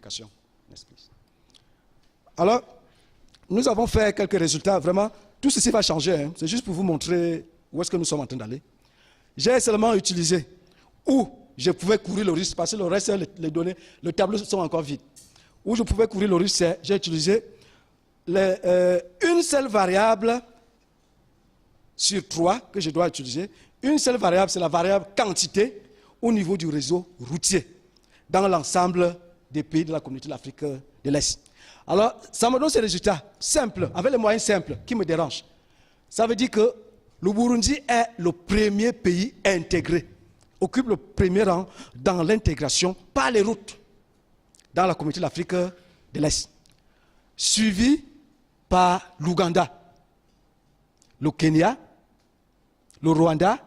communication. Alors, nous avons fait quelques résultats. Vraiment, tout ceci va changer. Hein. C'est juste pour vous montrer où est-ce que nous sommes en train d'aller. J'ai seulement utilisé où je pouvais courir le risque, parce que le reste, les données, le tableau sont encore vides. Où je pouvais courir le risque, c'est j'ai utilisé une seule variable sur 3 que je dois utiliser. Une seule variable, c'est la variable quantité au niveau du réseau routier dans l'ensemble des pays de la communauté de l'Afrique de l'Est. Alors, ça me donne ces résultats simples, avec les moyens simples qui me dérangent. Ça veut dire que le Burundi est le premier pays intégré, occupe le premier rang dans l'intégration par les routes dans la communauté de l'Afrique de l'Est, suivi par l'Ouganda, le Kenya, le Rwanda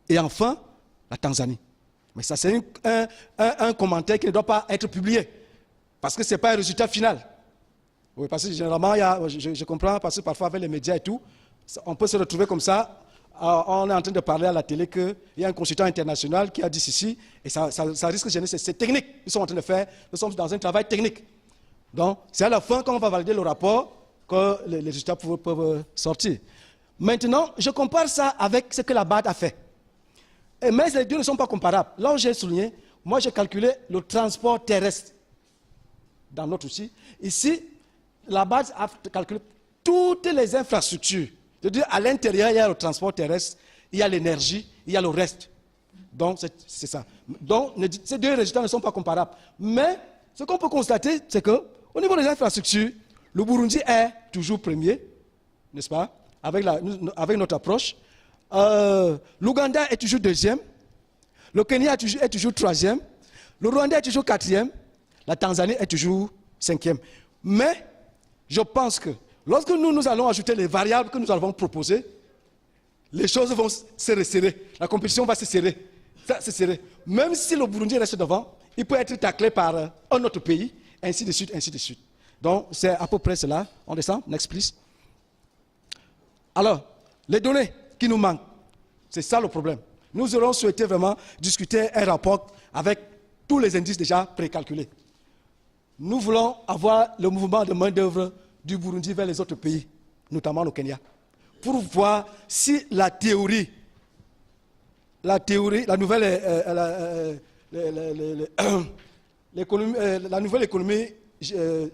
et enfin la Tanzanie. Mais ça, c'est un commentaire qui ne doit pas être publié, parce que ce n'est pas un résultat final. Oui, parce que généralement, je comprends, parce que parfois avec les médias et tout, on peut se retrouver comme ça, on est en train de parler à la télé qu'il y a un consultant international qui a dit ceci, et ça risque de gêner, c'est technique, ils sont en train de faire, nous sommes dans un travail technique. Donc, c'est à la fin, quand on va valider le rapport, que les résultats peuvent sortir. Maintenant, je compare ça avec ce que la BAD a fait. Mais les deux ne sont pas comparables. Là où j'ai souligné, moi j'ai calculé le transport terrestre dans notre outil. Ici, la BAD a calculé toutes les infrastructures. C'est-à-dire, à l'intérieur, il y a le transport terrestre, il y a l'énergie, il y a le reste. Donc, c'est ça. Donc, ces deux résultats ne sont pas comparables. Mais, ce qu'on peut constater, c'est qu'au niveau des infrastructures, le Burundi est toujours premier, n'est-ce pas, avec notre approche. L'Ouganda est toujours deuxième. Le Kenya est toujours troisième. Le Rwanda est toujours quatrième. La Tanzanie est toujours cinquième. Mais, je pense que lorsque nous allons ajouter les variables que nous avons proposées, les choses vont se resserrer. La compétition va se serrer. Ça, se serrer. Même si le Burundi reste devant, il peut être taclé par un autre pays, ainsi de suite, ainsi de suite. Donc, c'est à peu près cela. On descend, next please. Alors, les données qui nous manquent, c'est ça le problème. Nous aurons souhaité vraiment discuter un rapport avec tous les indices déjà précalculés. Nous voulons avoir le mouvement de main-d'œuvre du Burundi vers les autres pays, notamment le Kenya, pour voir si la nouvelle économie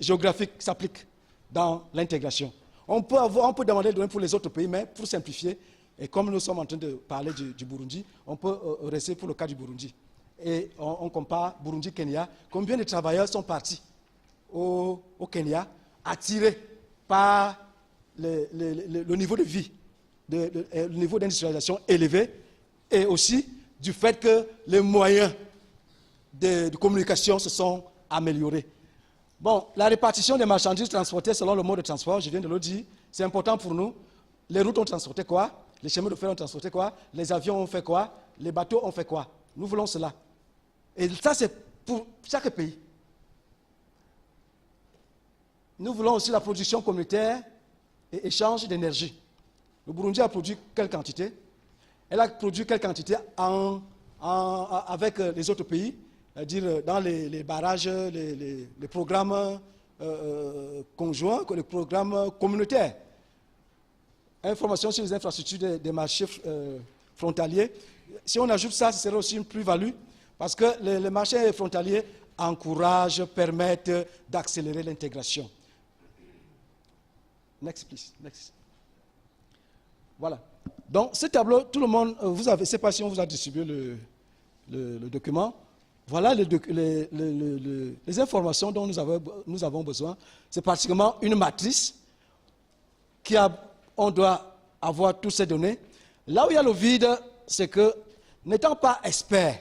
géographique s'applique dans l'intégration. On peut demander des données pour les autres pays, mais pour simplifier, et comme nous sommes en train de parler du Burundi, on peut rester pour le cas du Burundi. Et on compare Burundi-Kenya. Combien de travailleurs sont partis au Kenya, attirés par le niveau de vie, le niveau d'industrialisation élevé, et aussi du fait que les moyens de communication se sont améliorés. Bon, la répartition des marchandises transportées selon le mode de transport, je viens de le dire, c'est important pour nous. Les routes ont transporté quoi? Les chemins de fer ont transporté quoi? Les avions ont fait quoi? Les bateaux ont fait quoi? Nous voulons cela. Et ça, c'est pour chaque pays. Nous voulons aussi la production communautaire et échange d'énergie. Le Burundi a produit quelle quantité? Elle a produit quelle quantité avec les autres pays, c'est-à-dire dans les barrages, les programmes conjoints, les programmes communautaires. Information sur les infrastructures des marchés frontaliers. Si on ajoute ça, ce serait aussi une plus-value, parce que les marchés frontaliers encouragent, permettent d'accélérer l'intégration. Next, please. Next. Voilà. Donc, ce tableau, tout le monde, vous avez, je ne sais pas si on vous a distribué le document. Voilà les informations dont nous avons besoin. C'est pratiquement une matrice on doit avoir toutes ces données. Là où il y a le vide, c'est que, n'étant pas expert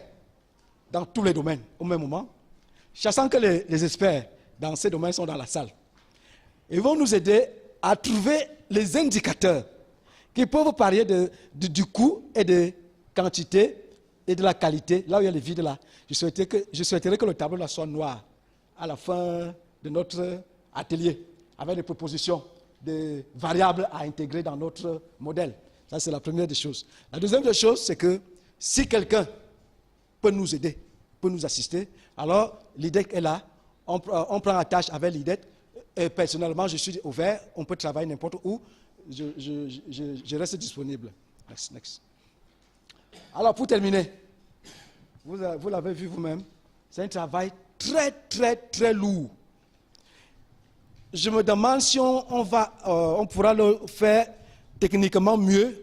dans tous les domaines au même moment, sachant que les experts dans ces domaines sont dans la salle, ils vont nous aider à trouver les indicateurs qui peuvent parler du coût et de quantité et de la qualité, là où il y a le vide là. Je souhaiterais que le tableau là soit noir à la fin de notre atelier, avec des propositions de variables à intégrer dans notre modèle. Ça, c'est la première des choses. La deuxième des choses, c'est que si quelqu'un peut nous aider, peut nous assister, alors l'idée est là, on prend attache avec l'IDET. Et personnellement, je suis ouvert, on peut travailler n'importe où, je reste disponible. Next. Alors, pour terminer, vous l'avez vu vous-même, c'est un travail très lourd. Je me demande si on pourra le faire techniquement mieux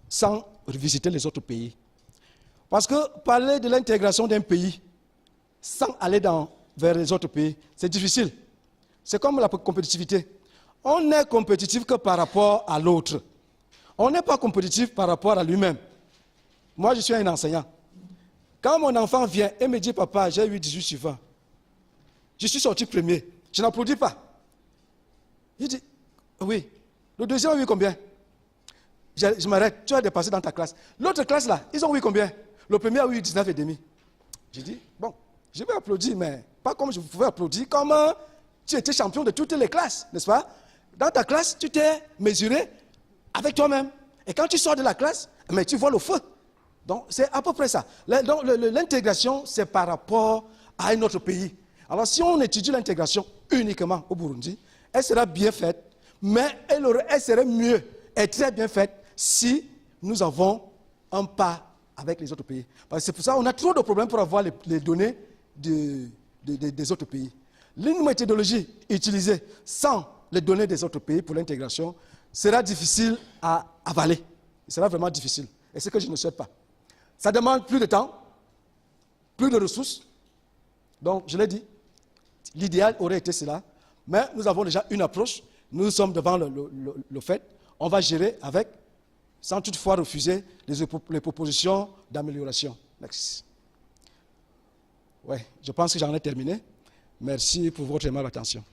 sans revisiter les autres pays. Parce que parler de l'intégration d'un pays sans aller vers les autres pays, c'est difficile. C'est comme la compétitivité. On n'est compétitif que par rapport à l'autre. On n'est pas compétitif par rapport à lui-même. Moi, je suis un enseignant. Quand mon enfant vient et me dit, papa, j'ai eu 18 suivants, je suis sorti premier, je n'applaudis pas. Il dit, oui. Le deuxième a eu combien? Je m'arrête, tu as dépassé dans ta classe. L'autre classe là, ils ont eu combien? Le premier a eu 19,5. J'ai dit, bon, je vais applaudir, mais pas comme je pouvais applaudir, comme tu étais champion de toutes les classes, n'est-ce pas? Dans ta classe, tu t'es mesuré avec toi-même. Et quand tu sors de la classe, mais tu vois le feu. Donc, c'est à peu près ça. L'intégration, c'est par rapport à un autre pays. Alors, si on étudie l'intégration uniquement au Burundi, elle sera bien faite, mais elle serait mieux et très bien faite si nous avons un pas avec les autres pays. Parce que c'est pour ça qu'on a trop de problèmes pour avoir les données des autres pays. Une méthodologie utilisée sans les données des autres pays pour l'intégration sera difficile à avaler. Ce sera vraiment difficile. Et c'est ce que je ne souhaite pas. Ça demande plus de temps, plus de ressources. Donc, je l'ai dit, l'idéal aurait été cela. Mais nous avons déjà une approche. Nous sommes devant le fait. On va gérer avec, sans toutefois refuser les propositions d'amélioration. Merci. Ouais, je pense que j'en ai terminé. Merci pour votre aimable attention.